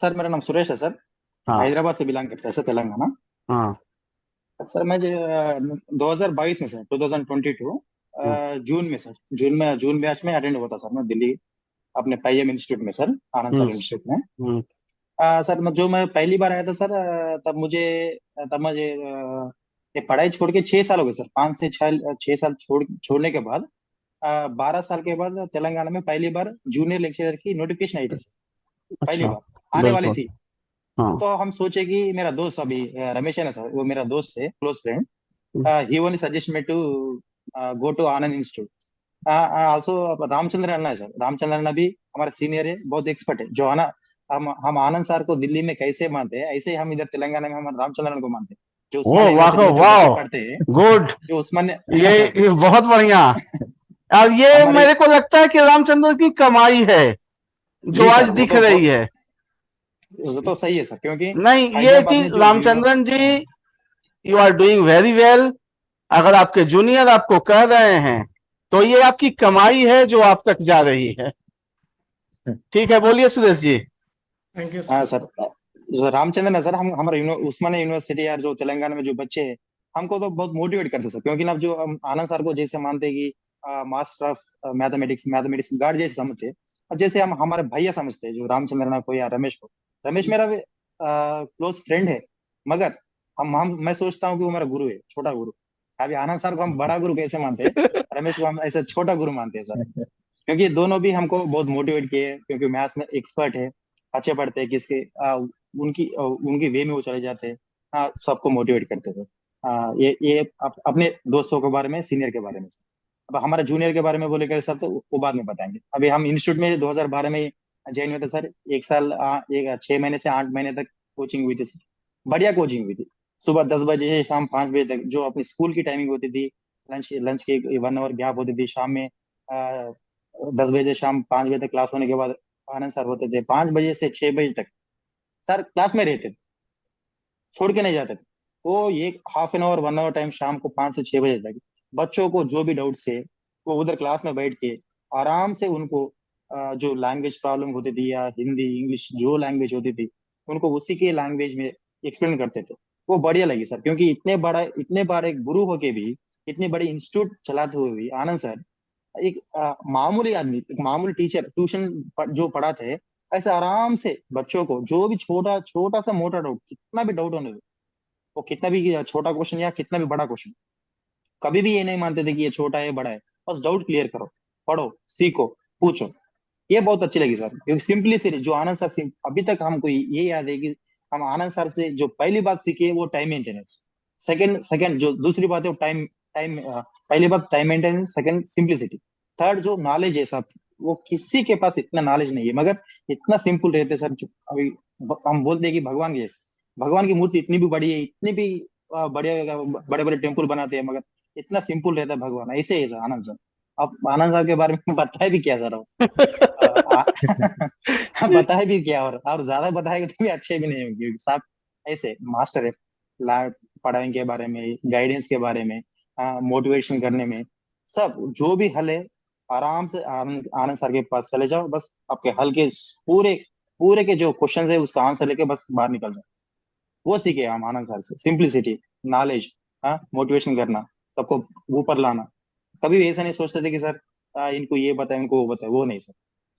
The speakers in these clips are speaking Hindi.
सर मेरा नाम सुरेश है सर। हाँ। हैदराबाद से बिलोंग करता है सर, तेलंगाना। हाँ। सर मैं 2022 में सर, 2022 हम्म। जून में सर, जून बैच में अटेंड हुआ था सर मैं दिल्ली, अपने पाईएम इंस्टीट्यूट में सर, आनंद हम्म। सर इंस्टीट्यूट में। हम्म। सर मैं पहली बार आया था सर, तब मुझे ये पढ़ाई छोड़ के 6 साल हो गए सर, 5 से 6 साल छोड़ने के बाद 12 साल के बाद तेलंगाना में पहली बार जूनियर लेक्चरर की नोटिफिकेशन आई थी सर, पहली अच्छा। बार आने वाली बिल्कुल। थी। हाँ। तो हम सोचे कि मेरा दोस्त अभी रमेश है ना सर, वो मेरा दोस्त है, close friend. Hmm. He only suggest me to go to Anand institute. Also Ramchandra Anna है सर, रामचंद्र अन्ना भी हमारे सीनियर है, बहुत एक्सपर्ट है। जो है ना, हम आनंद सर को दिल्ली में कैसे मानते हैं, ऐसे ही हम इधर तेलंगाना में हम रामचंद्र अन्ना को मानते हैं। जो ओ उस्मानिया वाह यूनिवर्सिटी में जो बच्चे वाह। पढ़ते हैं, गुड। जो उस्मानिया ये, हाँ सर, ये बहुत बढ़िया। और ये हमारे, मेरे को लगता है कि रामचंद्र की कमाई है जो जी आज सर वो दिख तो रही है। वो तो सही है सर, क्योंकि नहीं, ये हैदराबाद चीज में जो Ramachandran ji, you are doing very well. अगर आपके जूनियर आपको कह रहे हैं तो ये आपकी कमाई है जो आप तक जा रही है। ठीक है, बोलिए सुरेश जी। थैंक यू हाँ सर। सर, जो रामचंद्रन है सर, हम हमारा उस्मानिया यूनिवर्सिटी यार, जो तेलंगाना में जो बच्चे हैं, हमको तो बहुत मोटिवेट करते हैं सर। क्योंकि ना जो हम आनंद सर को जैसे मानते हैं कि मास्टर ऑफ मैथमेटिक्स गार्ड जैसे समझते हैं, और जैसे हम हमारे भैया समझते हैं जो रामचंद्रन को या रमेश को। रमेश मेरा क्लोज फ्रेंड है, मगर हम मैं सोचता हूँ कि वो मेरा गुरु है, छोटा गुरु। अभी आनंद सर को हम बड़ा गुरु कैसे मानते हैं, रमेश को हम ऐसे छोटा गुरु मानते हैं सर। क्योंकि ये दोनों भी हमको बहुत मोटिवेट किए हैं, क्योंकि मैथ्स में एक्सपर्ट है, अच्छे पढ़ते हैं, उनकी वे में वो चले जाते हैं। हाँ, सबको मोटिवेट करते थे। ये अपने दोस्तों के बारे में, सीनियर के बारे में। अब हमारे जूनियर के बारे में बोलेगा सर, तो वो बाद में बताएंगे। अभी हम इंस्टीट्यूट में 2012 में ज्वाइन हुए थे सर। एक साल, 6 महीने से 8 महीने तक कोचिंग हुई थी सर। बढ़िया कोचिंग हुई थी। सुबह 10 बजे से शाम 5 बजे तक जो अपनी स्कूल की टाइमिंग होती थी, लंच लंच की 1 आवर गैप होती थी। शाम में 10 बजे से शाम 5 बजे तक क्लास होने के बाद आनंद सर होते थे 5 बजे से 6 बजे तक। सर क्लास में रहते थे, छोड़ के नहीं जाते थे। वो ये half an hour 1 hour time शाम को 5 से 6 बजे तक बच्चों को जो भी डाउट्स है, वो उधर क्लास में बैठ के आराम से उनको जो लैंग्वेज प्रॉब्लम होती थी या हिंदी इंग्लिश जो लैंग्वेज होती थी, उनको उसी के लैंग्वेज में एक्सप्लेन करते थे। वो बढ़िया लगी सर, क्योंकि इतने बड़े गुरु होके भी, इतनी बड़ी इंस्टीट्यूट चलाते हुए भी आनंद सर एक मामूली आदमी, एक मामूली टीचर, ट्यूशन जो पढ़ाते हैं, ऐसे आराम से बच्चों को जो भी छोटा छोटा सा मोटा डाउट, कितना भी डाउट होने दो, वो कितना भी छोटा क्वेश्चन या कितना भी बड़ा क्वेश्चन, कभी भी ये नहीं मानते थे कि ये छोटा है बड़ा है। बस डाउट क्लियर करो, पढ़ो, सीखो, पूछो। ये बहुत अच्छी लगी सर, क्योंकि सिंपलिसिटी जो आनंद सर से अभी तक हमको ये याद है कि हम आनंद सर से जो पहली बात सीखे वो टाइम मेंटेनेंस। सेकंड सेकंड जो दूसरी बात है वो टाइम टाइम पहली बात time maintenance, second simplicity, third जो नॉलेज है सर, वो किसी के पास इतना नॉलेज नहीं है, मगर इतना सिंपल रहते सर। जो अभी हम बोलते हैं कि भगवान के जैसे, भगवान की मूर्ति इतनी भी बड़ी है, इतनी भी बड़े बड़े बड़े टेम्पल बनाते हैं, मगर इतना सिंपल रहता है भगवान। ऐसे ही सर आनंद सर। अब आनंद सर के बारे में बताया भी क्या सर, बताए भी क्या, और ज्यादा बताएगा तो भी अच्छे भी नहीं होंगे, क्योंकि साहब ऐसे मास्टर है। ला पढ़ाई के बारे में, गाइडेंस के बारे में, मोटिवेशन करने में, सब जो भी हल है, आराम से आनंद आनंद सर के पास चले जाओ, बस आपके हल के पूरे पूरे के जो क्वेश्चन है उसका आंसर लेके बस बाहर निकल जाओ। वो सीखे हम आनंद सर से, सिंप्लिसिटी, नॉलेज, हाँ, मोटिवेशन करना, सबको ऊपर लाना। कभी भी ऐसा नहीं सोचते थे कि सर इनको ये बताए, इनको वो बताए, वो नहीं सर।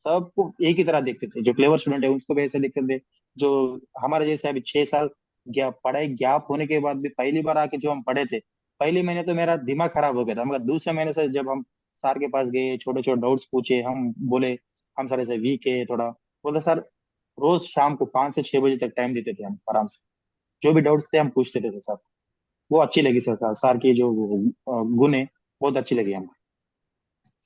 सबको एक ही तरह देखते थे। जो क्लेवर स्टूडेंट है उसको भी ऐसे देखते थे। जो हमारे जैसे अभी 6 साल पढ़ाई गैप होने के बाद भी पहली बार आके जो हम पढ़े थे, पहले महीने तो मेरा दिमाग खराब हो गया था, मगर दूसरे महीने से जब हम सर के पास गए, छोटे छोटे डाउट्स पूछे, हम बोले हम सर ऐसे वीक है थोड़ा, बोले सर रोज शाम को 5 से 6 बजे तक टाइम देते थे हम आराम से, जो भी डाउट्स थे हम पूछते थे सर। वो अच्छी लगी सर, सर की जो गुण है, बहुत अच्छी लगी हमें।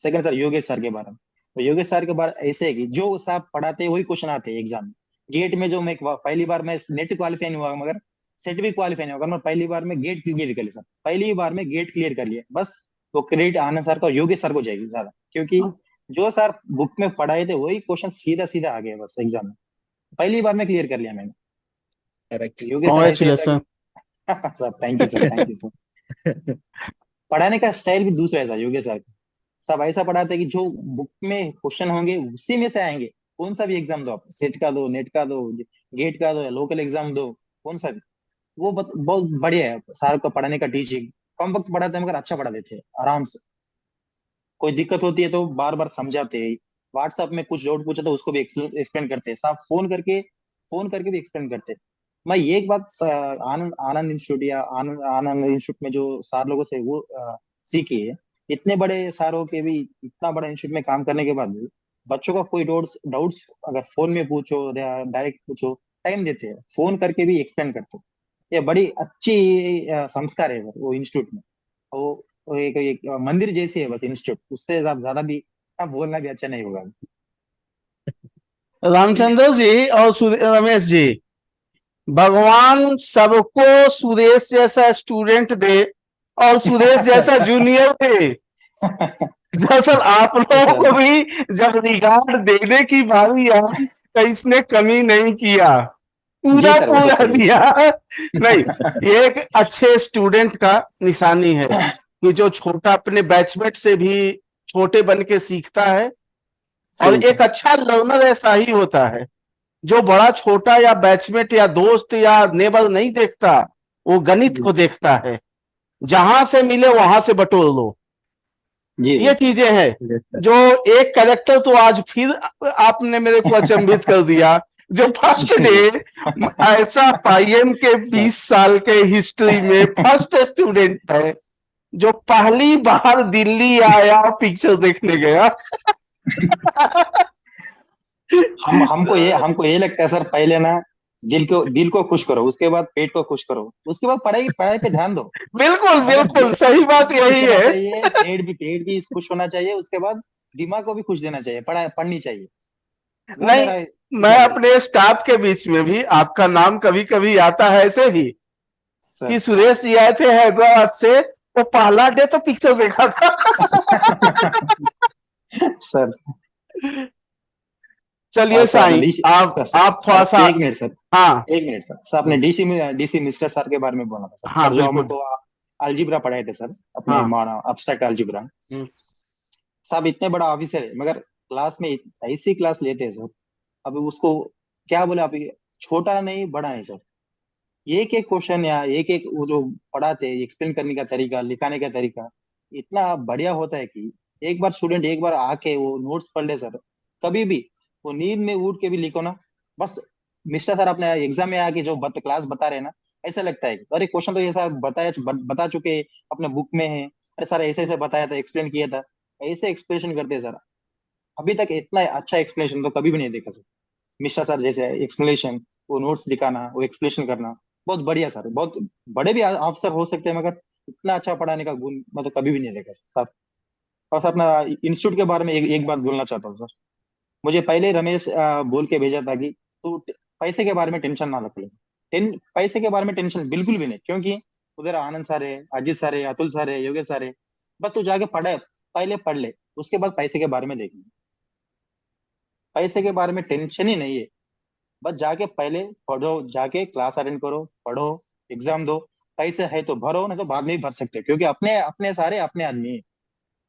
सेकंड सर योगेश सर के बारे में। तो योगेश सर के बारे ऐसे है कि जो साहब पढ़ाते हैं वही क्वेश्चन आते हैं एग्जाम में। गेट में जो मैं पहली बार मैं नेट क्वालिफाई नहीं हुआ, मगर सेट भी क्वालिफाई नहीं होगा, मैं पहली बार में गेट क्लियर कर लिया सर, पहली बार में गेट क्लियर कर लिया बस। वो क्रेडिट आनंद सर का और योगेश सर को जाएगी ज्यादा, क्योंकि जो सर बुक में पढ़ाए थे वही क्वेश्चन सीधा सीधा आ गया बस एग्जाम में, पहली बार में क्लियर कर लिया मैंने। तो करेक्ट। योगेश सर ऐसे था कॉन्ग्रेचुलेसन। कि sir thank you sir, thank you sir. पढ़ाने का स्टाइल भी दूसरा है सर योगेश सर। सब ऐसा पढ़ाते हैं कि जो बुक में क्वेश्चन होंगे उसी में से आएंगे, कौन सा भी एग्जाम दो, आप सेट का दो, नेट का दो, गेट का दो, या लोकल एग्जाम दो, कौन सा भी, वो बहुत बढ़िया है सर को पढ़ाने का टीचिंग। कम वक्त पढ़ाते हैं मगर अच्छा पढ़ा देते हैं आराम से। कोई दिक्कत होती है तो बार बार समझाते हैं। व्हाट्सएप में कुछ डाउट पूछा तो उसको भी एक्सप्लेन करते हैं, साहब फोन करके भी एक्सप्लेन करते हैं। मैं ये एक बात आनंद आनंद इंस्टीट्यूट या आनंद आनंद इंस्टीट्यूट में जो सार लोगों से वो सीखी है। इतने बड़े सारों के भी, इतना बड़ा इंस्टीट्यूट में काम करने के बाद भी बच्चों का कोई डाउट्स डाउट्स अगर फोन में पूछो या डायरेक्ट पूछो, टाइम देते हैं, फोन करके भी एक्सप्लेन करते हैं। ये बड़ी अच्छी संस्कार है वो इंस्टीट्यूट में। वो एक मंदिर जैसी है बस इंस्टीट्यूट, उससे ज्यादा भी बोलना भी अच्छा नहीं होगा। रामचंद्र जी और रमेश जी, भगवान सबको सुरेश जैसा स्टूडेंट दे और सुरेश जैसा जूनियर दे। दरअसल आप लोगों को सर भी जब रिगार्ड देने की बारी आई तो इसने कमी नहीं किया, जी पूरा सर, वो तो पूरा सही है। दिया। नहीं, ये एक अच्छे स्टूडेंट का निशानी है कि जो छोटा अपने बैचमेट से भी छोटे बन के सीखता है। और सही एक सर। अच्छा लर्नर ऐसा ही होता है जो बड़ा छोटा या बैचमेट या दोस्त या नेबर नहीं देखता, वो गणित जी को देखता है। जहां से मिले वहां से बटोर लो, जी ये सर। चीजें हैं। जो एक कैरेक्टर तो आज फिर आपने मेरे को अचंभित कर दिया, जो फर्स्ट जी डे जी। ऐसा पाईएम के सर 20 साल के हिस्ट्री में फर्स्ट स्टूडेंट है जो पहली बार दिल्ली आया पिक्चर देखने गया। हमको ये लगता है सर, पहले ना दिल को खुश करो, उसके बाद पेट को खुश करो, उसके बाद पढ़ाई पढ़ाई पे ध्यान दो। बिल्कुल पहले बिल्कुल, दिल सही बात दिल को खुश यही होना है। चाहिए, पेट भी खुश होना चाहिए, उसके बाद दिमाग को भी खुश देना चाहिए, पढ़ाई पढ़नी चाहिए। वो नहीं, मेरा मैं विचार है सर। अपने स्टाफ के बीच में भी आपका नाम कभी कभी आता है ऐसे ही सर कि सुरेश जी आए थे हैदराबाद से, वो पहला डे तो पिक्चर देखा था। सर चलिए और सर आपने साईं, डीसी सर आप थोड़ा सर सा। एक मिनट सर, हाँ। एक मिनट सर। सर आपने डीसी मिस्टर सर के बारे में बोला था सर, हाँ सर जो बिल्कुल। हमको अलजीब्रा पढ़ाए थे सर, अपने हाँ। अब्स्ट्रैक्ट अलजीब्रा। हम्म। साहब इतने बड़ा ऑफिसर है मगर क्लास में ऐसी क्लास लेते हैं सर। अब उसको क्या बोले आप, छोटा नहीं बड़ा नहीं सर। एक एक क्वेश्चन या एक एक वो जो पढ़ाते हैं, एक्सप्लेन करने का तरीका, लिखाने का तरीका इतना बढ़िया होता है कि एक बार स्टूडेंट एक बार आके वो नोट्स पढ़ ले सर, कभी भी वो नींद में उठ के भी लिखो ना, बस मिस्टर सर अपने एग्जाम में आके जो क्लास बता रहे हैं ना, ऐसा लगता है कि अरे क्वेश्चन तो ये सर बता चुके हैं, अपने बुक में है, अरे सर ऐसे ऐसे बताया था, एक्सप्लेन किया था। ऐसे एक्सप्लेनेशन करते हैं सर। अभी तक इतना अच्छा एक्सप्लेनेशन तो कभी भी नहीं देखा सर। मिश्रा सर जैसे एक्सप्लेनेशन, वो नोट्स दिखाना, वो एक्सप्लेनेशन करना, बहुत बढ़िया सर। बहुत बड़े भी अफसर हो सकते हैं मगर इतना अच्छा पढ़ाने का गुण मैं तो कभी भी नहीं देखा सर। और सर अपना इंस्टीट्यूट के बारे में एक बात बोलना चाहता हूँ सर। मुझे पहले रमेश बोल के भेजा था कि तू पैसे के बारे में टेंशन ना रख ले। पैसे के बारे में टेंशन बिल्कुल भी नहीं, क्योंकि उधर आनंद सर है, अजीत सर है, अतुल सर है, योगेश सर है। बस तू जाके पढ़े, पहले पढ़ ले, उसके बाद पैसे के बारे में देखेंगे। पैसे के बारे में टेंशन ही नहीं है। बस जाके पहले पढ़ो, जाके क्लास अटेंड करो, पढ़ो, एग्जाम दो। पैसे है तो भरो, नहीं तो बाद में भी भर सकते हो, क्योंकि अपने अपने सारे अपने आदमी है।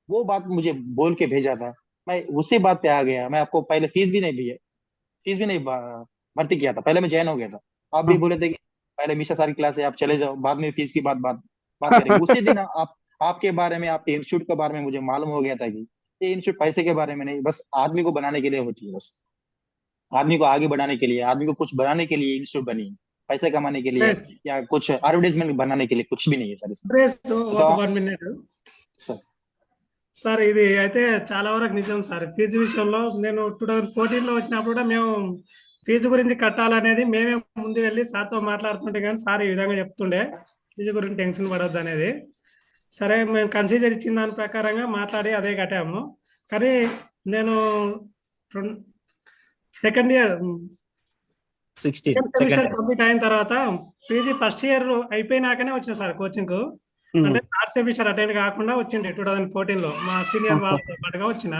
वो बात मुझे बोल के भेजा था, मैं उसी बात पे आ गया। मैं आपको पहले फीस भी नहीं भर्ती किया था, पहले मैं जॉइन हो गया था। आप भी हाँ। बोले थे कि पहले मिश्रा सारी क्लास है, आप चले जाओ, बाद में फीस की बात करेंगे। उसी दिन आप आपके बारे में, आपके इंस्टीट्यूट के बारे में मुझे मालूम हो गया था कि ये इंस्टीट्यूट पैसे के बारे में नहीं, बस आदमी को बनाने के लिए होती है। बस आदमी को आगे बढ़ाने के लिए, आदमी को कुछ बनाने के लिए इंस्टीट्यूट बनी है, पैसे कमाने के लिए Yes, या कुछ एडवर्टाइजमेंट बनाने के लिए कुछ भी नहीं है सर इसमें। yes, तो ఒక 1 minute. सर సార్ ఇది అయితే చాలా వరకు నిజం సార్. ఫీజు విషయంలో నేను 2014లో వచ్చినప్పుడు కూడా మేము ఫీజు గురించి కట్టాలనేది మేమే ముందు వెళ్లి సార్‌తో మాట్లాడుతుంటే గాని సార్ ఈ విధంగా చెప్తుండే. ఫీజు గురించి టెన్షన్ పడొద్దనేది. సరే మేము కన్సిడర్ ఇచ్చిన దాని ప్రకారంగా మాట్లాడి అదే కట్టాము. కానీ నేను రొన్ second year 16 second second semester year. Complete అయిన తర్వాత పీజీ ఫస్ట్ ఇయర్ అయిపోయినాకనే వచ్చిన సార్ కోచింగ్‌కు. అంటే థర్డ్ సెమిస్టర్ అటెండ్ కాకుండా వచ్చిండే 2014లో మా సీనియర్ వాళ్ళతో పాటుగా వచ్చిన.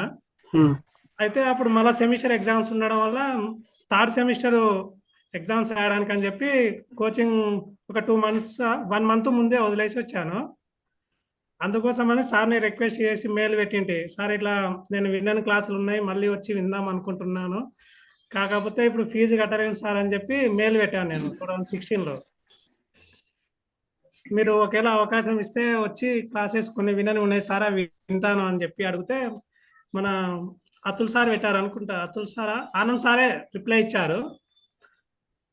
అయితే అప్పుడు మళ్ళా సెమిస్టర్ ఎగ్జామ్స్ ఉండడం వల్ల థర్డ్ సెమిస్టర్ ఎగ్జామ్స్ రాయడానికి అని చెప్పి కోచింగ్ ఒక 2 మంత్స్ 1 మంత్ ముందే వదిలేసి వచ్చాను. అందుకోసమని సార్‌ని రిక్వెస్ట్ చేసి మెయిల్ పెట్టింటి. సార్ ఇట్లా నేను విన్నని క్లాసులు ఉన్నాయి. మళ్ళీ వచ్చి విందాం అనుకుంటున్నాను. కాకపోతే ఇప్పుడు ఫీజు కట్టలేను సార్ అని చెప్పి మెయిల్ పెట్టాను నేను 2016లో. మీరు ఒకవేళ అవకాశం ఇస్తే వచ్చి క్లాసెస్ కొన్ని వినని ఉన్నాయి సార్, అవి వింటాను అని చెప్పి అడిగితే మన అతుల్ సార్ పెట్టారు అనుకుంటా. అతుల్ సారా, ఆనంద్ సారే రిప్లై ఇచ్చారు.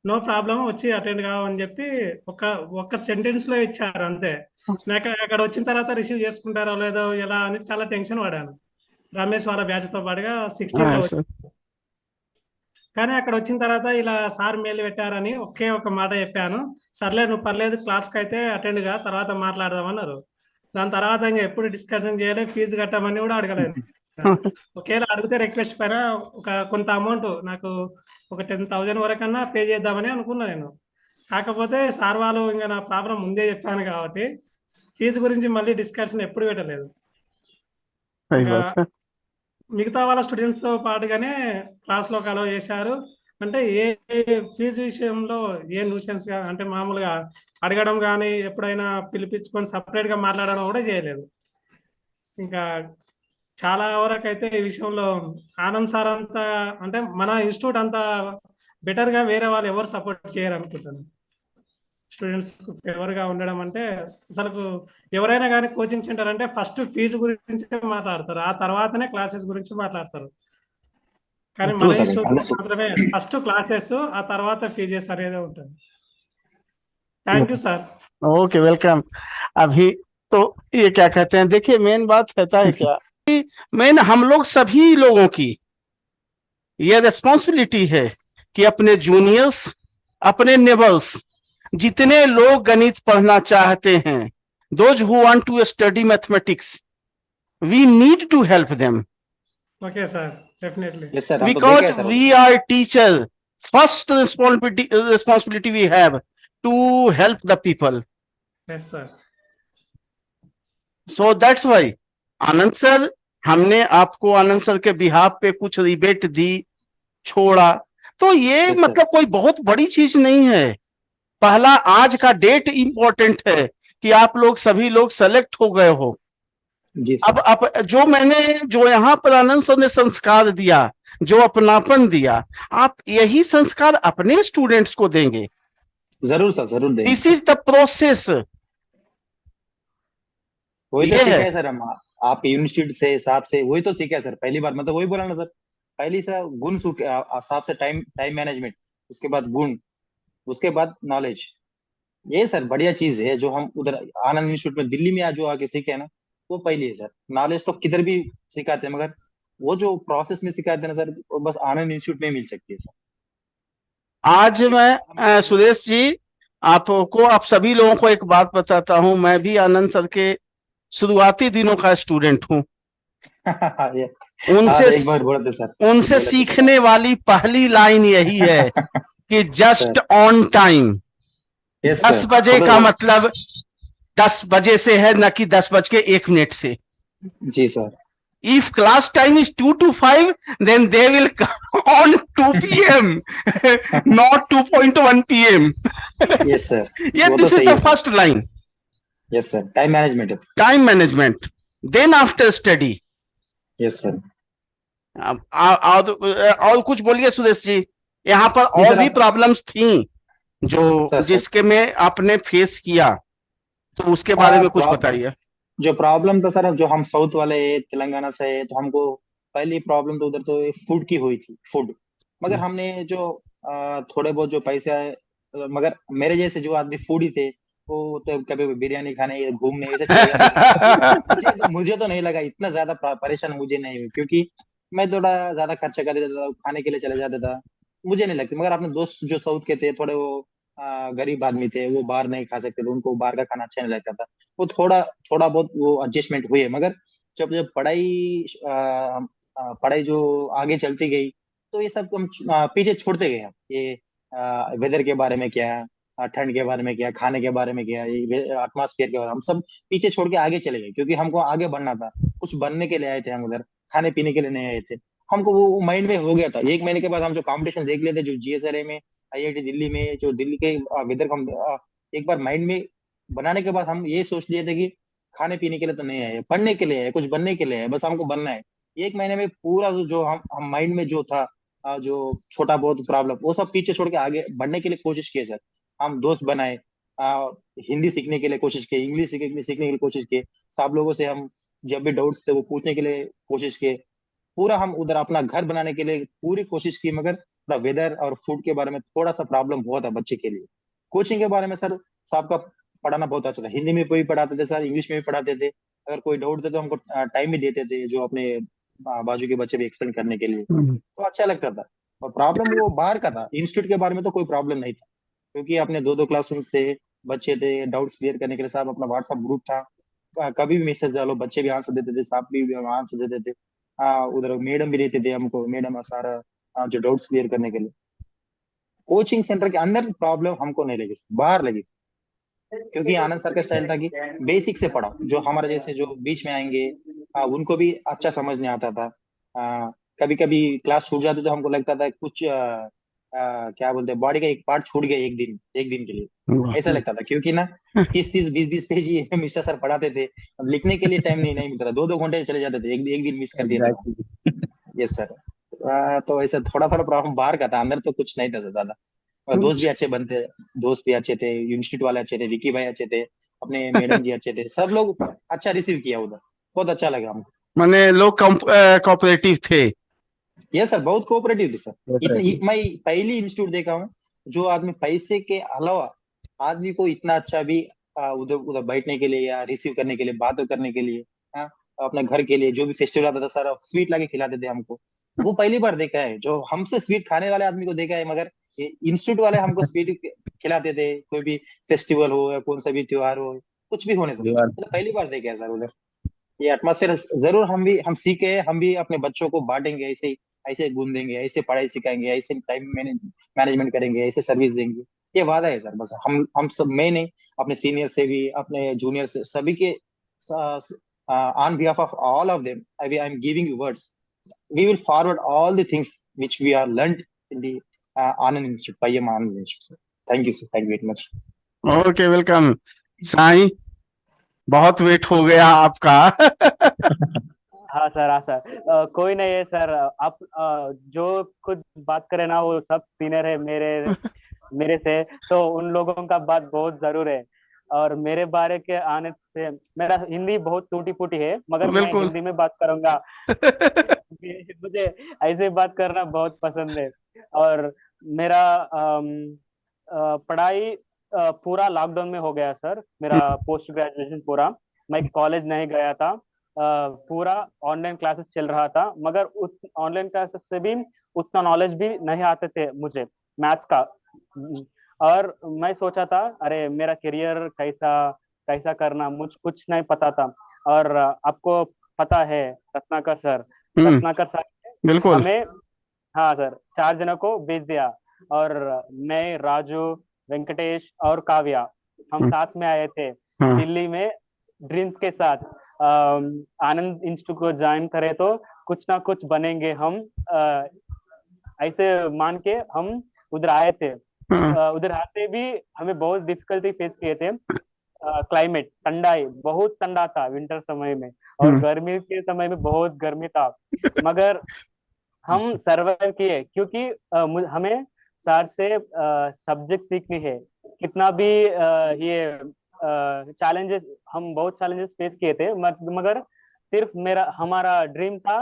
నో ప్రాబ్లం, వచ్చి అటెండ్ కావని చెప్పి ఒక్క సెంటెన్స్ లో ఇచ్చారు అంతే. నాకు అక్కడ వచ్చిన తర్వాత రిసీవ్ చేసుకుంటారో లేదో ఎలా అని చాలా టెన్షన్ పడాను. రమేష్ వాళ్ళ బ్యాచ్ తో పాటుగా 16లో हाँ सर కానీ అక్కడ వచ్చిన తర్వాత ఇలా సార్ మెయిల్ పెట్టారని ఒకే ఒక మాట చెప్పాను. సర్లే నువ్వు పర్లేదు క్లాస్కి అయితే అటెండ్ గా, తర్వాత మాట్లాడదాం అన్నారు. దాని తర్వాత ఇంకా ఎప్పుడు డిస్కషన్ చేయలేదు, ఫీజు కట్టమని కూడా అడగలేదు. ఒకవేళ అడిగితే రిక్వెస్ట్ పైన కొంత అమౌంట్ నాకు ఒక 10,000 వరకన్నా పే చేద్దామని అనుకున్నా నేను. కాకపోతే సార్ వాళ్ళు ఇంకా నా ప్రాబ్లం ముందే చెప్పాను కాబట్టి ఫీజు గురించి మళ్ళీ డిస్కషన్ ఎప్పుడు పెట్టలేదు. सही ఇంకా बात है మిగతా వాళ్ళ స్టూడెంట్స్ తో పాటుగానే క్లాస్ లో అలౌ చేశారు. అంటే ఏ ఫీజు విషయంలో ఏ న్యూసెన్స్ గా అంటే మామూలుగా అడగడం కానీ ఎప్పుడైనా పిలిపించుకొని సపరేట్ గా మాట్లాడడం కూడా చేయలేదు. ఇంకా చాలా వరకు అయితే ఈ విషయంలో ఆనంద్ సార్ అంతా అంటే మన ఇన్స్టిట్యూట్ అంతా బెటర్ గా వేరే వాళ్ళు ఎవరు సపోర్ట్ చేయరు అనుకుంటాను. స్టూడెంట్స్ ఫేవర్ గా ఉండడం అంటే అసలు ఎవరైనా కానీ కోచింగ్ సెంటర్ అంటే ఫస్ట్ ఫీజు గురించి మాట్లాడతారు, ఆ తర్వాతనే క్లాసెస్ గురించి మాట్లాడతారు. కానీ ట్రూ మన సార్, ఇన్స్టిట్యూట్ మాత్రమే ఫస్ట్ క్లాసెస్, ఆ తర్వాత ఫీజెస్ అనేది ఉంటుంది. Thank you sir. Okay welcome. अभी तो ये क्या कहते हैं, देखिए मेन बात कहता है क्या, मेन हम लोग सभी लोगों की ये रिस्पॉन्सिबिलिटी है कि अपने जूनियर्स, अपने नेबर्स, जितने लोग गणित पढ़ना चाहते हैं, those who want to study mathematics, we need to help them okay sir, definitely. Yes sir, हम तो देखे because हैं सर। we are teacher, first responsibility we have to help the people. Yes sir. So that's why Anand sir, हमने आपको आनंद सर के बिहाफ पे कुछ रिबेट दी, छोड़ा, तो ये Yes, sir. मतलब कोई बहुत बड़ी चीज नहीं है। पहला आज का डेट इंपॉर्टेंट है कि आप लोग सभी लोग सेलेक्ट हो गए हो। जी सर। अब जो यहाँ पर आनंद सर ने संस्कार दिया, जो अपनापन दिया, आप यही संस्कार अपने स्टूडेंट्स को देंगे। जरूर सर, जरूर देंगे। This is the process. वही तो ये सीखा है। है सर हम आपके यूनिवर्सिटी से हिसाब से, वही तो सीखा है सर। पहली बार मतलब वही बोला ना सर, पहली सर गुण हिसाब से टाइम मैनेजमेंट, उसके बाद गुण, उसके बाद नॉलेज। ये सर बढ़िया चीज है जो हम उधर आनंद इंस्टीट्यूट में दिल्ली में जो आके सीखे हैं ना, वो पहली है सर। नॉलेज तो किधर भी सिखाते हैं, मगर वो जो प्रोसेस में सिखाते हैं ना सर, वो बस आनंद इंस्टीट्यूट में मिल सकती है सर। आज मैं सुरेश जी आपको, आप सभी लोगों को एक बात बताता हूं, मैं भी आनंद सर के शुरुआती दिनों का स्टूडेंट हूं। एक बार बोलते सर, उनसे सीखने वाली पहली लाइन यही है कि जस्ट ऑन टाइम। 10 बजे का मतलब 10 बजे से है, न कि 10:01 से। जी sir. If class time is 2 to 5, then they will come on 2 p.m. not 2.1 p.m. Yes sir. Yeah, this is the first line. Yes sir. Time management. Time management. Then after study. Yes sir. और कुछ बोलिए सुरेश जी। यहाँ पर और भी प्रॉब्लम्स थी जो जिसके में आपने फेस किया, तो उसके बारे में कुछ बताइए। जो प्रॉब्लम था सर, जो हम साउथ वाले तेलंगाना से, तो हमको पहली प्रॉब्लम तो उधर तो फूड की हुई थी, फूड। मगर हमने जो थोड़े बहुत जो पैसे आए, मगर मेरे जैसे जो आदमी फूडी थे, वो तो कभी बिरयानी खाने, घूमने ऐसे चले मुझे तो नहीं लगा इतना ज्यादा परेशान, मुझे नहीं हुई, क्योंकि मैं थोड़ा ज्यादा खर्चा कर देता था, खाने के लिए चले जाता था, मुझे नहीं लगती। मगर अपने दोस्त जो साउथ के थे, थोड़े वो गरीब आदमी थे, वो बाहर नहीं खा सकते थे, उनको बाहर का खाना अच्छा नहीं लगता था, वो थोड़ा बहुत वो एडजस्टमेंट हुए। मगर जब पढ़ाई जो आगे चलती गई, तो ये सब हम पीछे छोड़ते गए। ये वेदर के बारे में क्या, ठंड के बारे में क्या, खाने के बारे में क्या, एटमॉस्फेयर के बारे में, हम सब पीछे छोड़ के आगे चले गए, क्योंकि हमको आगे बढ़ना था, कुछ बनने के लिए आए थे हम उधर, खाने पीने के लिए नहीं आए थे। हमको वो माइंड में हो गया था। 1 महीने के बाद हम जो कंपटीशन देख लेते, जो जीएसएलए में, आईआईटी दिल्ली में, जो दिल्ली के वेदर को हम एक बार माइंड में बनाने के बाद हम ये सोच लिए थे कि खाने पीने के लिए तो नहीं आए, पढ़ने के लिए है, कुछ बनने के लिए है, बस हमको बनना है। 1 महीने में पूरा जो हम माइंड में जो था, जो छोटा बहुत प्रॉब्लम वो सब पीछे छोड़ के आगे बढ़ने के लिए कोशिश किए सर। हम दोस्त बनाए, आ, हिंदी सीखने के लिए कोशिश की, इंग्लिश सीखने के लिए कोशिश की। सब लोगों से हम जब भी डाउट्स थे वो पूछने के लिए कोशिश किए। पूरा हम उधर अपना घर बनाने के लिए पूरी कोशिश की, मगर थोड़ा वेदर और फूड के बारे में थोड़ा सा प्रॉब्लम हुआ था बच्चे के लिए। कोचिंग के बारे में सर साहब का पढ़ाना बहुत अच्छा था, हिंदी में भी पढ़ाते थे सर, इंग्लिश में भी पढ़ाते थे। अगर कोई डाउट थे तो हमको टाइम भी देते थे, जो अपने बाजू के बच्चे भी एक्सप्लेन करने के लिए, तो अच्छा लगता था। और प्रॉब्लम वो बाहर का था, इंस्टीट्यूट के बारे में तो कोई प्रॉब्लम नहीं था, क्योंकि अपने दो दो क्लासरूम से बच्चे थे, डाउट्स क्लियर करने के लिए साहब अपना व्हाट्सएप ग्रुप था। कभी भी मैसेज डालो बच्चे भी आंसर देते थे, साहब भी आंसर देते थे। उधर मैडम भी रहते थे, हमको मैडम सारा जो डाउट्स क्लियर करने के लिए। कोचिंग सेंटर के अंदर प्रॉब्लम हमको नहीं लगी, बाहर लगी। क्योंकि आनंद सर का स्टाइल था कि बेसिक से पढ़ाओ, जो हमारे जैसे जो बीच में आएंगे उनको भी अच्छा समझ नहीं आता था। कभी कभी क्लास छूट जाती तो हमको लगता था कुछ क्या बोलते हैं, बॉडी का एक पार्ट छूट गया एक दिन के लिए, ऐसा लगता था। क्योंकि ना 30-30 20-20 पेज ही मिश्रा सर पढ़ाते थे, अब लिखने के लिए टाइम नहीं मिलता था, 2-2 घंटे चले जाते थे, एक दिन मिस कर दिया तो। एग्जैक्टली। Yes sir. तो ऐसा थोड़ा थोड़ा प्रॉब्लम बाहर का था, अंदर तो कुछ नहीं था ज्यादा। और दोस्त भी अच्छे बनते, दोस्त भी अच्छे थे, इंस्टीट्यूट वाले अच्छे थे, विकी भाई अच्छे थे, अपने मैडम जी अच्छे थे, सब लोग अच्छा रिसीव किया उधर, बहुत अच्छा लगा हमको। माने लोग कोऑपरेटिव थे। ये सर बहुत कोऑपरेटिव थे सर। कोऑपरेटिव। मैं पहली इंस्टीट्यूट देखा हूँ जो आदमी पैसे के अलावा आदमी को इतना अच्छा भी उधर उधर बैठने के लिए या रिसीव करने के लिए, बातों करने के लिए, हाँ, अपने घर के लिए जो भी फेस्टिवल आता था सारा स्वीट लाके खिलाते थे हमको। वो पहली बार देखा है, जो हमसे स्वीट खाने वाले आदमी को देखा है, मगर इंस्टीट्यूट वाले हमको स्वीट खिलाते थे, कोई भी फेस्टिवल हो या कौन सा भी त्योहार हो, कुछ भी होने से, यू आर। मतलब पहली बार देखा है सर उधर। ये एटमॉस्फेयर जरूर हम सीखे, हम भी अपने बच्चों को बांटेंगे ऐसे ही, ऐसे गुण देंगे, ऐसे पढ़ाई सिखाएंगे, ऐसे टाइम मैनेजमेंट करेंगे, ऐसे सर्विस देंगे। ये वादा है सर, बस हम सब, मैं नहीं, अपने सीनियर से भी, अपने जूनियर से, सभी के on behalf of all of them I am giving you words, we will forward all the things which we are learned in the Anand Institute, Payyam Anand Institute. Sir. Thank you, sir. Thank you very much. Okay, welcome. Sai, बहुत वेट हो गया आपका। हाँ सर, हाँ सर, कोई नहीं है सर। आप जो खुद बात करे ना वो सब सीनियर है मेरे से, तो उन लोगों का बात बहुत जरूर है। और मेरे बारे के आने से, मेरा हिंदी बहुत टूटी फूटी है, मगर मैं बिल्कुल। हिंदी में बात करूंगा। मुझे ऐसे बात करना बहुत पसंद है। और मेरा पढ़ाई पूरा लॉकडाउन में हो गया सर, मेरा पोस्ट ग्रेजुएशन पूरा। मैं कॉलेज नहीं गया था, पूरा ऑनलाइन क्लासेस चल रहा था, मगर उस ऑनलाइन क्लासेस से भी उतना नॉलेज भी नहीं आते थे मुझे मैथ्स का। और मैं सोचा था अरे मेरा करियर कैसा कैसा करना, मुझ कुछ नहीं पता था। और आपको पता है रत्नाकर सर बिल्कुल। हमें, हाँ सर, 4 जनों को भेज दिया। और मैं, राजू, वेंकटेश और काव्या, हम साथ में आए थे हाँ। दिल्ली में ड्रीम्स के साथ। आनंद इंस्टीट्यूट को ज्वाइन करे तो कुछ ना कुछ बनेंगे हम, ऐसे मान के हम उधर आए थे। उधर आते भी हमें बहुत डिफिकल्टी फेस किए थे। क्लाइमेट बहुत ठंडा था विंटर समय में, और गर्मी के समय में बहुत गर्मी था, मगर हम सर्वाइव किए, क्योंकि हमें सर से सब्जेक्ट सीखनी है। कितना भी ये चैलेंजेस, हम बहुत चैलेंजेस फेस किए थे, मगर सिर्फ हमारा ड्रीम था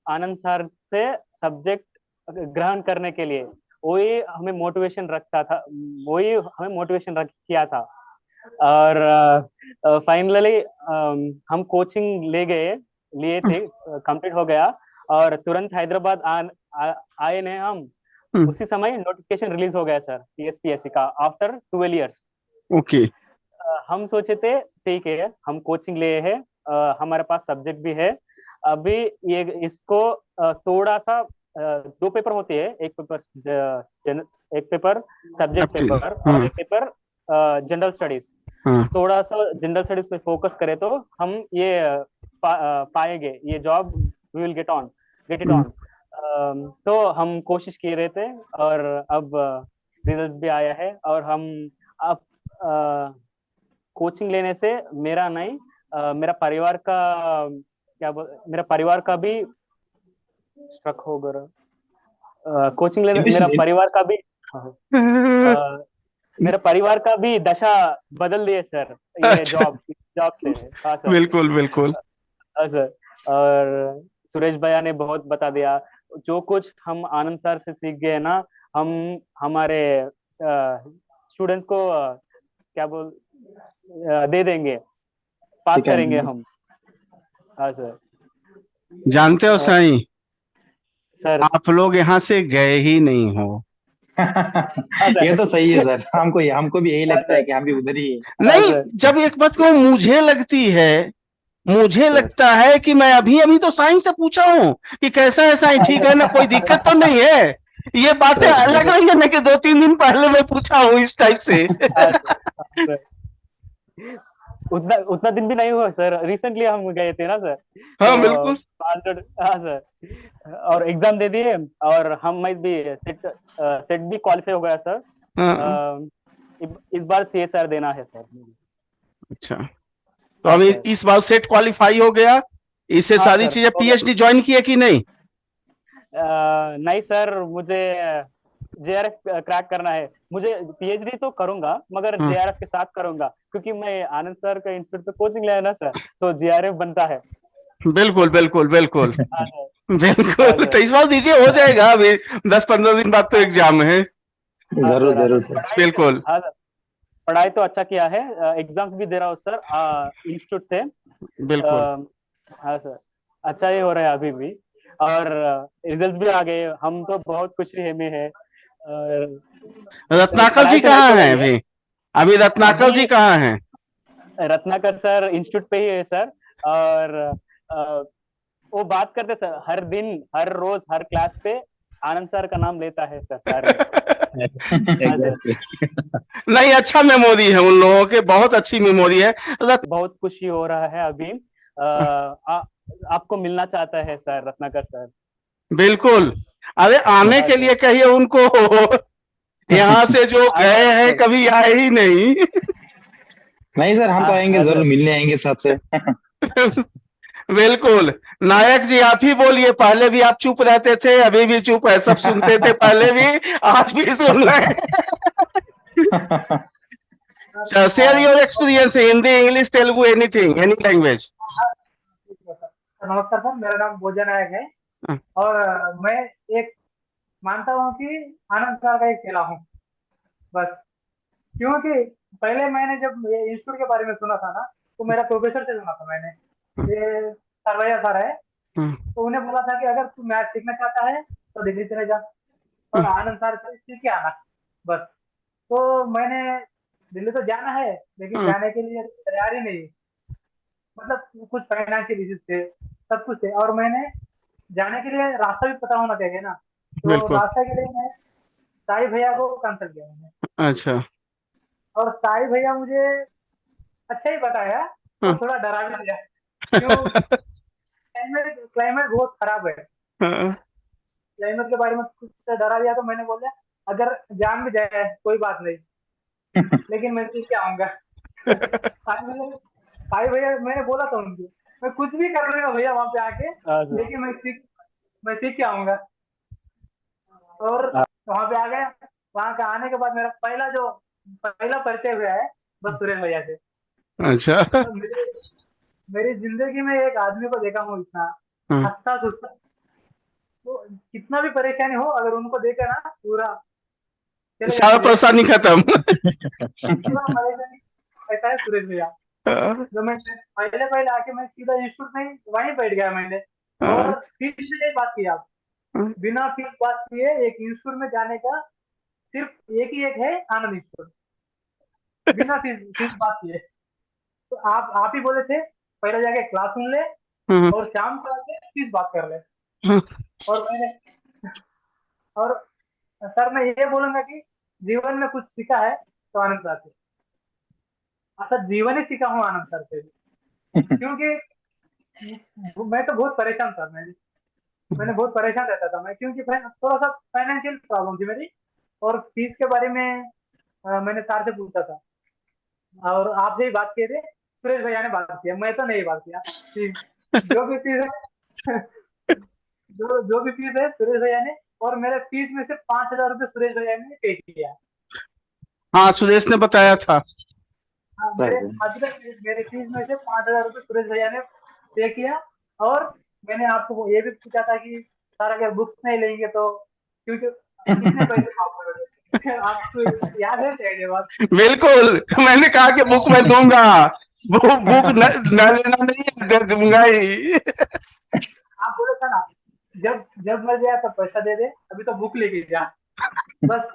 आनंद सर से सब्जेक्ट ग्रहण करने के लिए। वही हमें मोटिवेशन रखता था, वही हमें मोटिवेशन रख किया था। और फाइनली हम कोचिंग लिए थे, कंप्लीट हो गया, और तुरंत हैदराबाद आए ने हम। उसी समय नोटिफिकेशन रिलीज हो गया सर टीएसपीएससी का, आफ्टर 12 इयर्स। ओके। हम सोचे थे ठीक है, हम कोचिंग लिए हैं, हमारे पास सब्जेक्ट भी है। अभी ये इसको थोड़ा सा 2 पेपर होते हैं, एक पेपर सब्जेक्ट पेपर और एक पेपर जनरल स्टडीज। थोड़ा सा जनरल स्टडीज पे फोकस करें तो हम ये पाएंगे, ये job we will get it on. तो हम कोशिश किए रहे थे, और अब रिजल्ट भी आया है। और हम अब कोचिंग लेने से मेरा नहीं, मेरा परिवार का मेरा परिवार का भी स्ट्रक हो गया। कोचिंग लेने इंग्लिश मेरा नहीं। परिवार का भी अ, मेरा परिवार का भी दशा बदल दिए सर, ये अच्छा, जॉब से। हाँ सर। बिल्कुल बिल्कुल। हाँ सर। और सुरेश भैया ने बहुत बता दिया, जो कुछ हम आनंद सर से सीख गए ना, हम हमारे स्टूडेंट्स को क्या दे देंगे, पास करेंगे सिखाएंगे। हम। हाँ सर। जानते हो और साईं, सर। आप लोग यहाँ से गए ही नहीं हो। हाँ ये सर। तो सही है सर, हमको भी यही हाँ लगता है सर। कि हम भी उधर ही है। हाँ नहीं, सर। जब एक बात को मुझे लगती है, मुझे सर लगता है कि मैं अभी अभी तो साईं से पूछा हूँ कि कैसा है साईं, ठीक है ना, कोई दिक्कत तो नहीं है। ये बातें सर अलग रही है ना कि 2-3 दिन पहले मैं पूछा हूँ इस टाइप से। हाँ सर। हाँ सर। उतना उतना दिन भी नहीं हुआ सर, रिसेंटली हम गए थे ना सर, हाँ तो बिल्कुल। 500। हाँ सर। और एग्जाम दे दिए, और हम मैं भी सेट भी क्वालिफाई हो गया सर। हाँ, इस बार सीएसआर देना है सर मुझे। अच्छा, तो हाँ अब सर। इस बार सेट क्वालिफाई हो गया, इससे हाँ सारी सर, चीजें, हो गया। पीएचडी ज्वाइन किए कि नहीं? नहीं सर, मुझे जेआरएफ क्रैक करना है। मुझे पीएचडी तो करूंगा, मगर हाँ, जेआरएफ के साथ करूंगा, क्योंकि मैं आनंद सर का इंस्टीट्यूट पे कोचिंग लिया है ना सर, तो जेआरएफ बनता है। बिल्कुल बिल्कुल बिल्कुल हाँ सर। हाँ बिल्कुल। सर। तो इस बार दीजिए, हो जाएगा, अभी 10-15 दिन बाद तो हाँ सर। एग्जाम है। हाँ जरूर सर। हाँ जरूर सर। सर। बिल्कुल हाँ सर, पढ़ाई तो अच्छा किया है, एग्जाम्स भी दे रहा हूँ सर इंस्टीट्यूट से। बिल्कुल। हाँ सर, अच्छा ही हो रहा है अभी भी, और रिजल्ट भी आ गए, हम तो बहुत खुशी में है। रत्नाकर पढ़ाई जी तो नहीं कहाँ हैं छोड़ेंगे। अभी? अभी रत्नाकर जी अभी कहाँ हैं? रत्नाकर सर इंस्टीट्यूट पे ही है सर, और अ, वो बात करते सर, हर दिन हर रोज हर क्लास पे आनंद सर का नाम लेता है सर सारे। हाँ सर। एग्जैक्टली। नहीं, अच्छा मेमोरी है उन लोगों के, बहुत अच्छी मेमोरी है। बहुत खुशी हो रहा है अभी, आपको मिलना चाहता है सर, रत्नाकर सर। बिल्कुल, अरे आने हाँ के सर। लिए कहिए उनको, यहाँ से जो आ गए जाएंगे हैं सर। कभी आए ही नहीं। नहीं सर, हम तो आएंगे हाँ जरूर, सर। मिलने आएंगे सबसे। बिल्कुल। नायक जी आप ही बोलिए, पहले भी आप चुप रहते थे, अभी भी चुप है, सब सुनते थे पहले भी, आज भी सुन रहे हैं। Share your experience, Hindi, English, Telugu, anything, any language. नमस्कार सर, मेरा नाम भोजन नायक है। और मैं एक मानता हूँ कि आनंद सर का एक चेला हूँ बस। क्योंकि पहले मैंने जब ये इंस्टीट्यूट के बारे में सुना था ना, तो मेरा प्रोफेसर से सुना था मैंने। ये सरवैया सर है, तो उन्हें बोला था कि अगर तू मैथ सीखना चाहता है तो दिल्ली चले जा और आनंद सर से सीख के आना बस। तो मैंने दिल्ली तो जाना है, लेकिन जाने के लिए तैयारी नहीं, मतलब कुछ फाइनेंशियल इश्यूज थे, सब कुछ थे, और मैंने जाने के लिए रास्ता भी पता होना चाहिए ना, तो बिल्कुल। रास्ते के लिए मैं साई भैया को कंसल्ट किया मैंने। अच्छा। और साई भैया मुझे अच्छा ही बताया, हाँ, और थोड़ा डरा भी दिया। क्यों? क्लाइमेट क्लाइमेट बहुत खराब है। हाँ, क्लाइमेट के बारे में कुछ डरा दिया, तो मैंने बोला अगर जान भी जाए कोई बात नहीं, लेकिन मैं सीख के आऊंगा। साई भैया मैंने बोला था उनको, मैं कुछ भी कर लूंगा भैया वहां पे आके, हाँ सर। लेकिन मैं सीख के आऊंगा। और वहां पे आ गए। वहां का आने के बाद मेरा पहला परिचय हुआ है बस सुरेश भैया से। अच्छा। तो मेरी जिंदगी में एक आदमी को देखा हूँ इतना हाँ, हंसता खुशता, तो कितना भी परेशानी हो अगर उनको देखा ना, पूरा चले सारा जाएंगे जैसे परेशानी खत्म। पूरा परेशानी। ऐसा है सुरेश भैया। हाँ, जो मैं पहले पहले आके मैं सीधा इंस्टीट्यूट में वहीं बैठ गया मैंने। हाँ, और फीस की एक बात की आप, बिना फीस बात किए एक इंस्टीट्यूट में जाने का सिर्फ एक ही एक है, आनंद इंस्टीट्यूट, बिना फीस फीस बात किए। तो आप ही बोले थे पहले जाके क्लास सुन ले हाँ, और शाम को आके फीस बात कर ले। हाँ, और मैंने और सर मैं ये बोलूंगा कि जीवन में कुछ सीखा है तो आनंद सर से, अच्छा जीवन ही सीखा हूँ आनंद सर से भी। क्योंकि मैं तो बहुत परेशान था, मैंने बहुत परेशान रहता था मैं, क्योंकि थोड़ा सा फाइनेंशियल प्रॉब्लम थी मेरी। और फीस के बारे में मैंने सर से पूछा था, और आपसे ही बात किए थे, सुरेश भैया ने बात किया, मैं तो नहीं बात किया। फीस जो भी फीस है जो भी फीस है सुरेश भैया ने और मेरे फीस में से 5,000 रुपये सुरेश भैया ने पे किया। हाँ, सुरेश ने बताया था। हाँ, मेरे फीस में से 5,000 रुपये सुरेश भैया ने पे किया। और मैंने आपको ये भी पूछा था कि सर अगर बुक्स नहीं लेंगे तो, क्योंकि कितने पैसे माफ करोगे? आपको याद है क्या ये बात? बिल्कुल, मैंने कहा कि बुक मैं दूंगा, बुक न लेना नहीं है, दे दूंगा ही। आप बोले था ना, जब जब मर गया तो पैसा दे दे, अभी तो बुक लेके जा। बस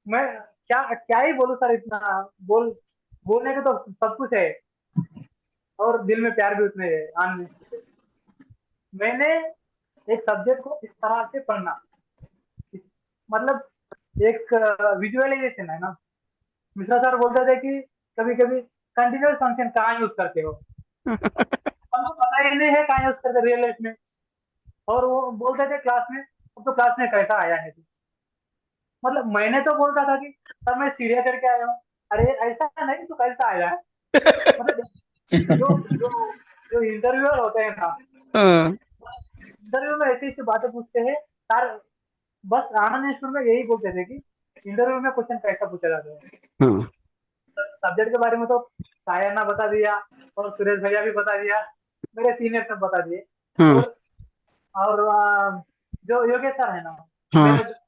मैं क्या क्या ही बोलूं सर, इतना बोलने के तो सब कुछ है, और दिल में प्यार भी उतने है आनंद से। मैंने एक सब्जेक्ट को इस तरह से पढ़ना, मतलब एक विजुअलाइजेशन है ना। मिश्रा सर बोलते थे कि कभी कभी कंटिन्यूअस फंक्शन कहाँ यूज करते हो, हमको पता ही नहीं है कहाँ यूज करते रियल लाइफ में। और वो बोलते थे क्लास में, अब तो क्लास में कैसा आया है तू? मतलब मैंने तो बोलता था कि सर मैं सीरियस करके आया हूँ। अरे ऐसा नहीं, तू कैसा आया है? मतलब जो जो जो इंटरव्यूअर होते हैं ना, इंटरव्यू में ऐसी ऐसी बातें पूछते हैं सर। बस आनंद इंस्टीट्यूट में यही बोलते थे कि इंटरव्यू में क्वेश्चन कैसा पूछा जाता है। सब्जेक्ट के बारे में तो सायना बता दिया, और सुरेश भैया भी बता दिया, मेरे सीनियर सब बता दिए। और जो योगेश सर है ना,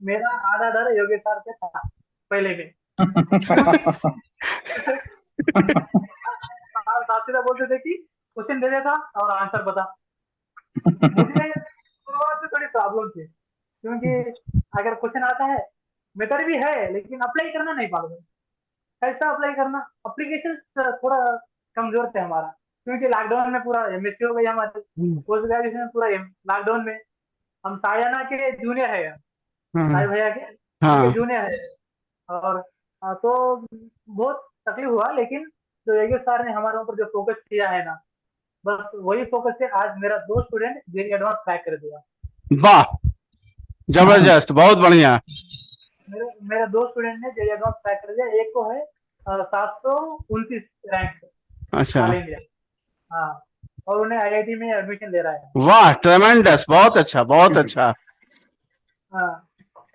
मेरा आधा डर योगेश सर से था पहले में। साथी बोलते थे कि क्वेश्चन दे देता और आंसर बता। मुझे शुरुआत में थोड़ी प्रॉब्लम थी, क्योंकि अगर क्वेश्चन आता है, मेथड भी है लेकिन अप्लाई करना नहीं मालूम है। कैसा अप्लाई करना, एप्लीकेशन थोड़ा कमजोर थे हमारा, क्योंकि लॉकडाउन में पूरा एमएससी हो गई हमारी, पोस्ट ग्रेजुएशन पूरा लॉकडाउन में। हम सायना के जूनियर है, साई भैया के जूनियर है। और तो बहुत तकलीफ हुआ, लेकिन जो योगेश सर ने हमारे ऊपर जो फोकस किया है ना, बस वही फोकस से आज मेरा 2 स्टूडेंट जेई एडवांस क्रैक कर दिया। वाह, जबरदस्त, बहुत बढ़िया। मेरा 2 स्टूडेंट ने जेई एडवांस क्रैक कर दिया। एक को है 729 रैंक, अच्छा, ऑल इंडिया। हाँ, और उन्हें आईआईटी में एडमिशन ले रहा है। वाह, ट्रेमेंडस, बहुत अच्छा, बहुत अच्छा। हाँ,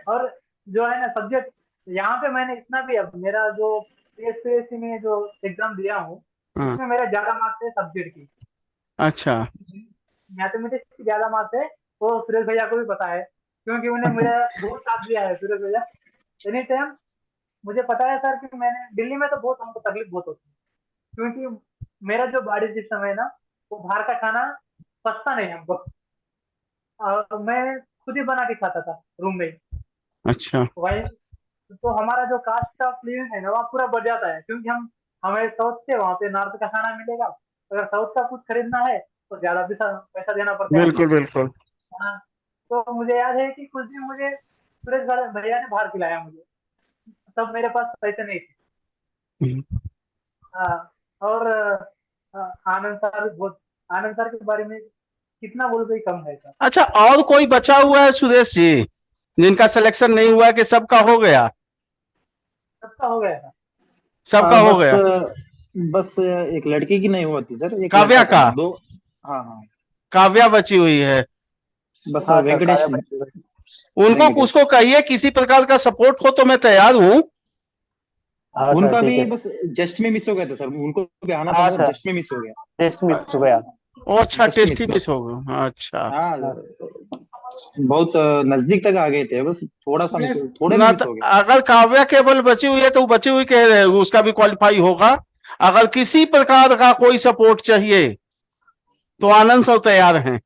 और जो है ना सब्जेक्ट, यहाँ पे मैंने इतना भी, अब मेरा जो पीएसपीएससी में जो एग्जाम दिया हूँ, उसमें मेरा ज्यादा मार्क्स है सब्जेक्ट की। अच्छा, मैथमेटिक्स की ज्यादा मार्क्स है, वो सुरेश भैया को भी पता है, क्योंकि उन्हें मेरा बहुत साथ दिया है सुरेश भैया। एनी टाइम मुझे पता है सर कि मैंने दिल्ली में तो बहुत हमको तकलीफ बहुत होती है, क्योंकि मेरा जो बॉडी सिस्टम है ना, वो बाहर का खाना पचता नहीं हमको। मैं खुद ही बना के खाता था रूम में। अच्छा, वही तो हमारा जो कास्ट ऑफ लिविंग है ना, वहाँ पूरा बढ़ जाता है, क्योंकि हमें साउथ से वहाँ पे नॉर्थ का खाना मिलेगा। अगर साउथ का कुछ खरीदना है तो ज्यादा पैसा देना पड़ता है। बिल्कुल बिल्कुल। हाँ, तो मुझे याद है कि कुछ दिन मुझे सुरेश भैया ने बाहर खिलाया मुझे, तब मेरे पास पैसे नहीं थे। हाँ, और आनंद सर के बारे में कितना बोलते ही कम है सर। अच्छा, और कोई बचा हुआ है सुरेश जी जिनका सिलेक्शन नहीं हुआ कि सबका हो गया? सबका हो गया था। सबका हो गया, बस एक लड़की की नहीं हुआ थी सर, एक काव्या लड़का था, का? 2। हाँ हाँ, काव्या बची हुई है। बस हाँ, वेंकटेश, उनको उसको कहिए किसी प्रकार का सपोर्ट हो तो मैं तैयार हूँ। हाँ सर, उनका ठीक भी है। बस जस्ट में मिस हो गया था सर, उनको भी आना था हाँ मगर सर, जस्ट में मिस हो गया। टेस्ट मिस हो गया। ओ अच्छा, जस्ट टेस्ट ही मिस। मिस हो गया, अच्छा। हाँ, बहुत नजदीक तक आ गए थे, बस थोड़ा सा मिस, थोड़े में ना मिस तो हो गया। अगर काव्या केवल बची हुई है तो वो बची हुई के उसका भी क्वालिफाई होगा। अगर किसी प्रकार का कोई सपोर्ट चाहिए तो आनंद सर तैयार हैं।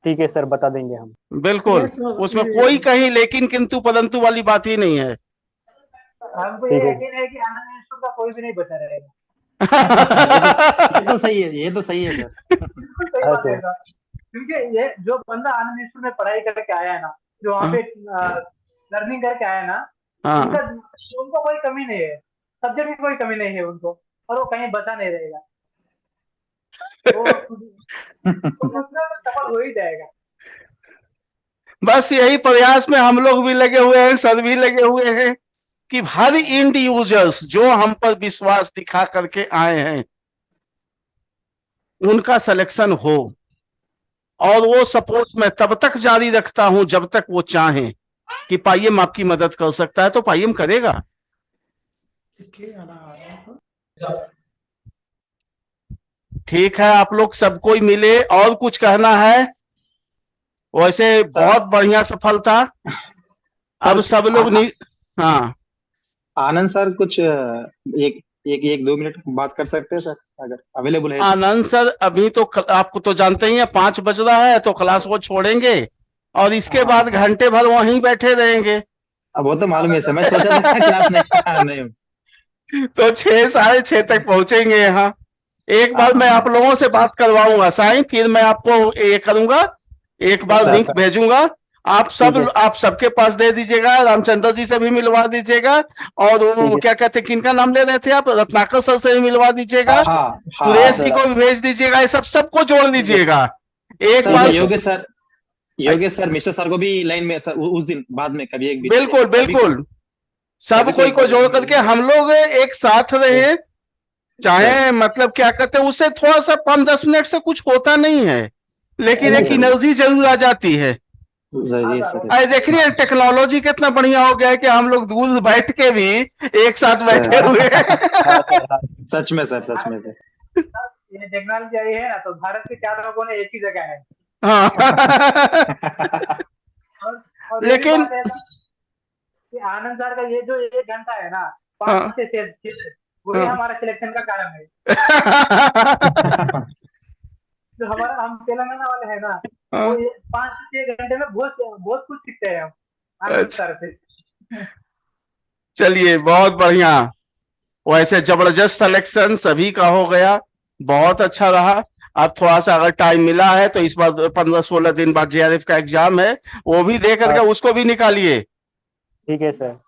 ठीक है सर, बता देंगे हम। बिल्कुल, Yes, sir. उसमें कोई कहीं लेकिन किंतु परंतु वाली बात ही नहीं है। हमको ये ठीक है। यकीन है कि आनंद इंस्टीट्यूट का कोई भी नहीं बचा रहेगा। ये तो सही है, ये तो सही है सर। बिल्कुल सही हाँ बात है सर, सर, क्योंकि ये जो बंदा आनंद इंस्टीट्यूट में पढ़ाई करके आया है ना, जो वहाँ पे लर्निंग करके आया है ना, हाँ, उनको कोई कमी नहीं है, सब्जेक्ट की कोई कमी नहीं है उनको, और वो कहीं बचा नहीं रहेगा। तो दूसरा तो सफल हो ही जाएगा। बस यही प्रयास में हम लोग भी लगे हुए हैं, सर भी लगे हुए हैं कि हर इंड यूजर्स जो हम पर विश्वास दिखा करके आए हैं उनका सिलेक्शन हो। और वो सपोर्ट मैं तब तक जारी रखता हूं जब तक वो चाहें कि पाईएम आपकी मदद कर सकता है, तो पाईएम करेगा। ठीक है, आप लोग सब कोई मिले, और कुछ कहना है? वैसे बहुत बढ़िया सफल था। अब सब लोग हाँ, आनंद सर कुछ एक एक एक 2 मिनट बात कर सकते हैं सर, अगर अवेलेबल है तो? आनंद सर अभी तो आपको तो जानते ही है 5 बज रहा है, तो क्लास वो छोड़ेंगे और इसके बाद घंटे भर वहीं बैठे रहेंगे। अब वो तो मालूम है सर, मैं सोचा था क्लास नहीं तो 6, 6:30 तक पहुंचेंगे यहाँ। एक बार मैं आप लोगों से बात करवाऊंगा साईं, फिर मैं आपको ये करूंगा, एक बार लिंक भेजूंगा, आप सबके पास दे दीजिएगा, रामचंद्र जी से भी मिलवा दीजिएगा, और वो क्या कहते हैं, किनका नाम ले रहे थे आप, रत्नाकर सर से भी मिलवा दीजिएगा, कुरैशी को भी भेज दीजिएगा, ये सबको जोड़ लीजिएगा एक बार। योगेश सर मिश्रा सर को भी लाइन में सर उस दिन बाद में कभी एक बिल्कुल बिल्कुल, सब कोई को जोड़ करके हम लोग एक साथ रहे, चाहे मतलब क्या कहते हैं, उससे थोड़ा सा 5-10 मिनट से कुछ होता नहीं है, लेकिन एक एनर्जी जरूर आ जाती है। अरे देखिए टेक्नोलॉजी कितना बढ़िया हो गया है कि हम लोग दूर बैठ के भी एक साथ बैठे हुए हैं। सच में सर, सच में सर, ये टेक्नोलॉजी आई है ना, तो भारत के 4 लोगों ने एक ही जगह है। हाँ। और लेकिन कि आनंद सर का ये जो 1 घंटा है ना, 5 से 6, वही हमारा सिलेक्शन का कारण है। जो हम तेलंगाना वाले हैं ना, वो 5 से 6 घंटे में बहुत कुछ सीखते हैं हम आनंद सर से। चलिए बहुत बढ़िया, वैसे जबरदस्त सिलेक्शन सभी का हो गया, बहुत अच्छा रहा। अब थोड़ा सा अगर टाइम मिला है तो इस बार 15-16 दिन बाद जेआरएफ का एग्जाम है, वो भी दे करके उसको भी निकालिए। ठीक है सर।